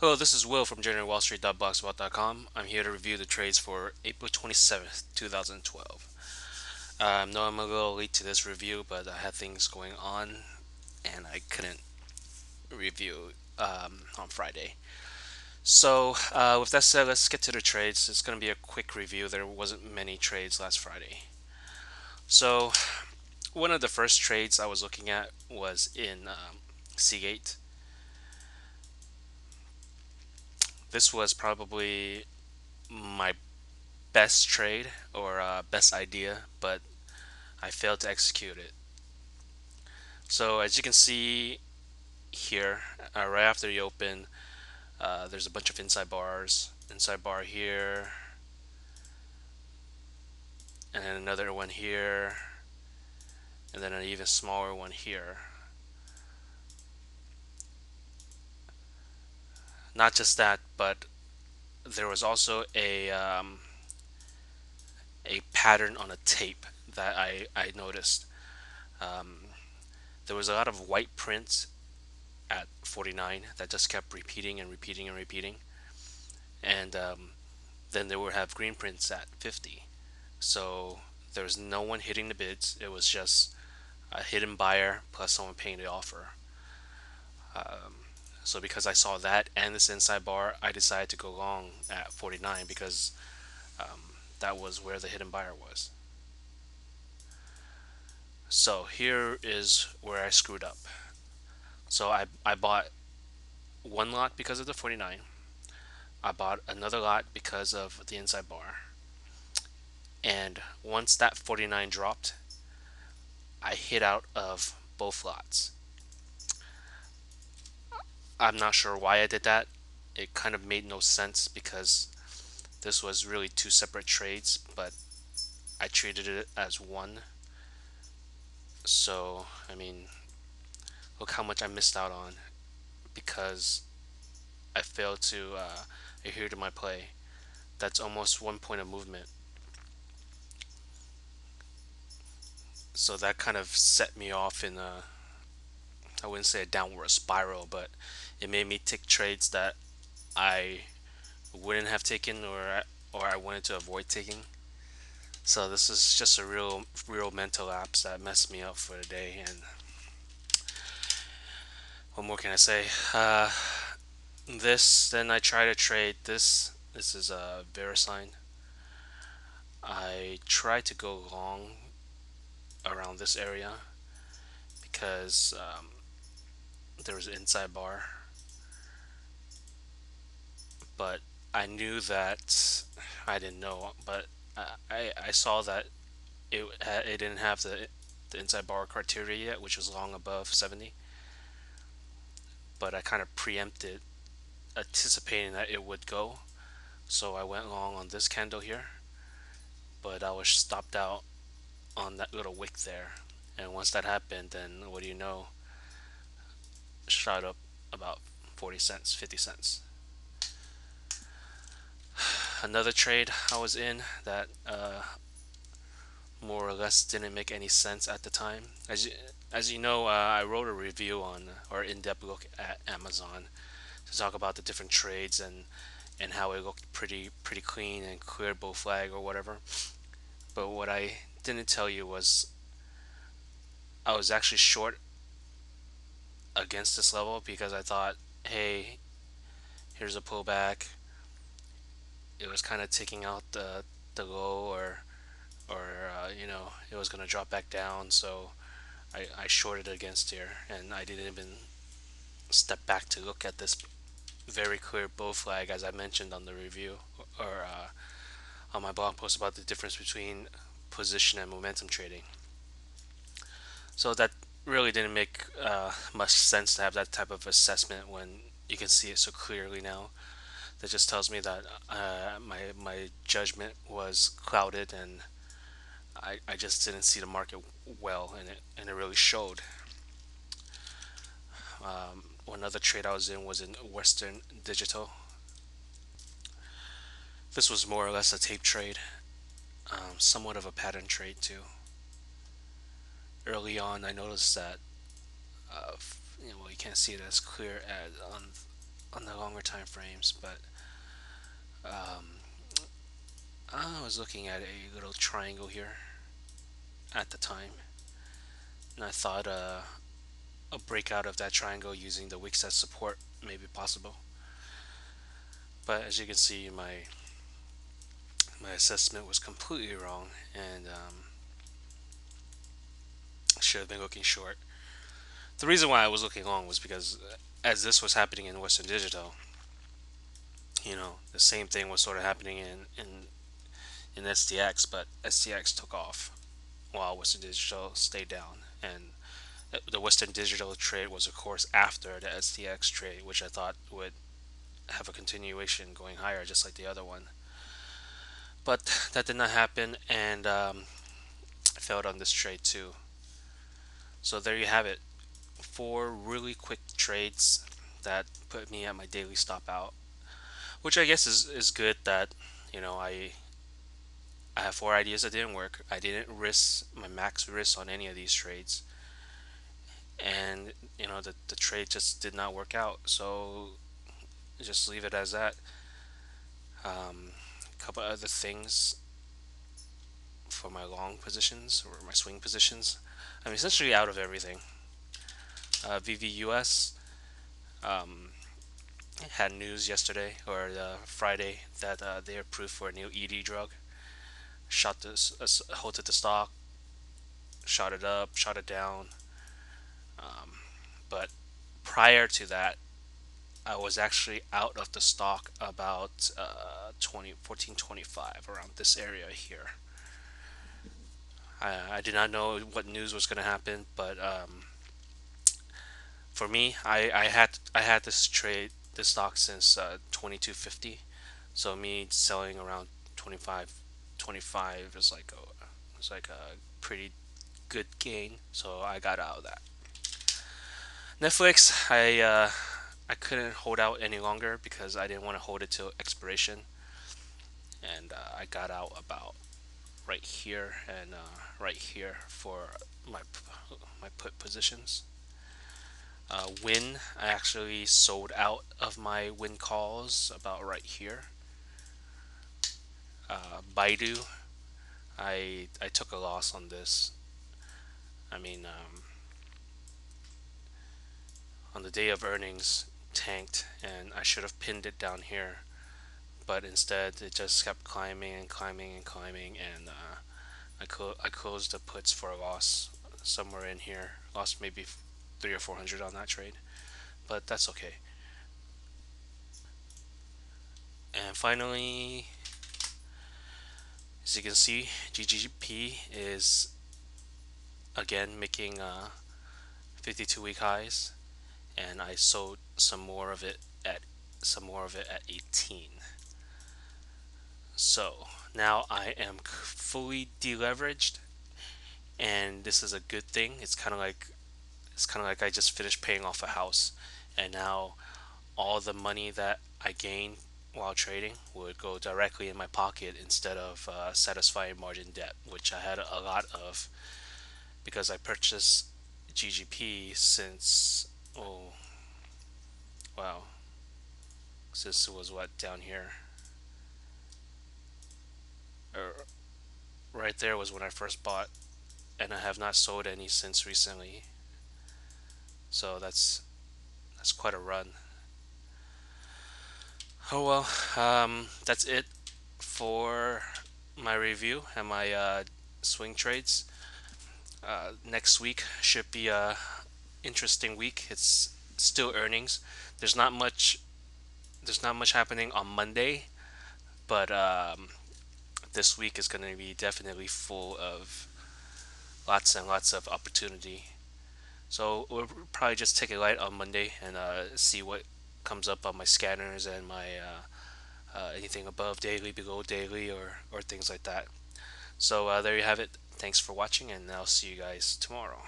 Hello, this is Will from GeneralWallStreet.blogspot.com. I'm here to review the trades for April 27th, 2012. No, I'm a little late to this review, but I had things going on and I couldn't review on Friday. So, with that said, let's get to the trades. It's going to be a quick review. There wasn't many trades last Friday. So, one of the first trades I was looking at was in Seagate. This was probably my best trade or best idea, but I failed to execute it. So as you can see here, right after you open, there's a bunch of inside bars. Inside bar here, and then another one here, and then an even smaller one here. Not just that, but there was also a pattern on a tape that I noticed. Um, there was a lot of white prints at 49 that just kept repeating and repeating and repeating. And then they would have green prints at 50. So there was no one hitting the bids. It was just a hidden buyer plus someone paying the offer. So because I saw that and this inside bar, I decided to go long at 49 because that was where the hidden buyer was. So here is where I screwed up. So I bought one lot because of the 49. I bought another lot because of the inside bar. And once that 49 dropped, I hit out of both lots. I'm not sure why I did that. It kind of made no sense because this was really two separate trades, but I treated it as one. So, I mean, look how much I missed out on because I failed to adhere to my play. That's almost 1 point of movement. So that kind of set me off in a, I wouldn't say a downward spiral, but it made me take trades that I wouldn't have taken or I wanted to avoid taking. So this is just a real mental lapse that messed me up for the day. And what more can I say? This then I try to trade this. This is a VRSN. I try to go long around this area because there was an inside bar, but I knew that I didn't know, but I saw that it didn't have the inside bar criteria yet, which was long above 70. But I kind of preempted, anticipating that it would go. So I went long on this candle here, but I was stopped out on that little wick there. And once that happened, then what do you know? Shot up about 40 cents, 50 cents. Another trade I was in that more or less didn't make any sense at the time. As you know, I wrote a review on or in-depth look at Amazon to talk about the different trades and how it looked pretty clean and clear both flag or whatever. But what I didn't tell you was I was actually short against this level because I thought, hey, here's a pullback. It was kind of taking out the low or it was gonna drop back down. So I shorted against here and I didn't even step back to look at this very clear bull flag as I mentioned on the review or on my blog post about the difference between position and momentum trading. So that really didn't make much sense to have that type of assessment when you can see it so clearly now. That just tells me that my judgment was clouded and I just didn't see the market well, and it really showed. One other trade I was in was in Western Digital. This was more or less a tape trade, somewhat of a pattern trade too. Early on, I noticed that well, you can't see it as clear as on the longer longer time frames, but um, I was looking at a little triangle here at the time, and I thought a breakout of that triangle using the wicks as support may be possible. But as you can see, my assessment was completely wrong, and should have been looking short. The reason why I was looking long was because as this was happening in Western Digital, the same thing was sort of happening in STX, but STX took off while Western Digital stayed down. And the Western Digital trade was, of course, after the STX trade, which I thought would have a continuation going higher, just like the other one. But that did not happen, and I failed on this trade too. So there you have it. Four really quick trades that put me at my daily stop out, which I guess is good that I have four ideas that didn't work. I didn't risk my max risk on any of these trades, and the trade just did not work out. So just leave it as that. A couple other things for my long positions or my swing positions. I'm essentially out of everything. VVUS um, had news yesterday or Friday that they approved for a new ED drug. Shot this, halted the stock, shot it up, shot it down. But prior to that, I was actually out of the stock about 1425 around this area here. I did not know what news was going to happen, but for me, I had this trade this stock since 2250. So me selling around 25 is like a pretty good gain. So I got out of that. Netflix, I couldn't hold out any longer because I didn't want to hold it till expiration, and I got out about right here and right here for my put positions. Win, I actually sold out of my win calls about right here. Baidu, I took a loss on this. I mean, on the day of earnings, tanked, and I should have pinned it down here, but instead it just kept climbing and climbing and climbing, and I closed the puts for a loss somewhere in here. Lost maybe 300 or 400 on that trade, but that's okay. And finally, as you can see, GGP is again making 52-week highs, and I sold some more of it at 18. So now I am fully deleveraged, and this is a good thing. It's kind of like I just finished paying off a house, and now all the money that I gained while trading would go directly in my pocket instead of satisfying margin debt, which I had a lot of because I purchased GGP since, oh wow, since it was what down here, or right there was when I first bought, and I have not sold any since recently. So that's quite a run. Oh well, that's it for my review and my swing trades. Next week should be a interesting week. It's still earnings. There's not much. There's not much happening on Monday, but this week is going to be definitely full of lots and lots of opportunity. So we'll probably just take it light on Monday and see what comes up on my scanners and my anything above daily, below daily, or things like that. So there you have it. Thanks for watching, and I'll see you guys tomorrow.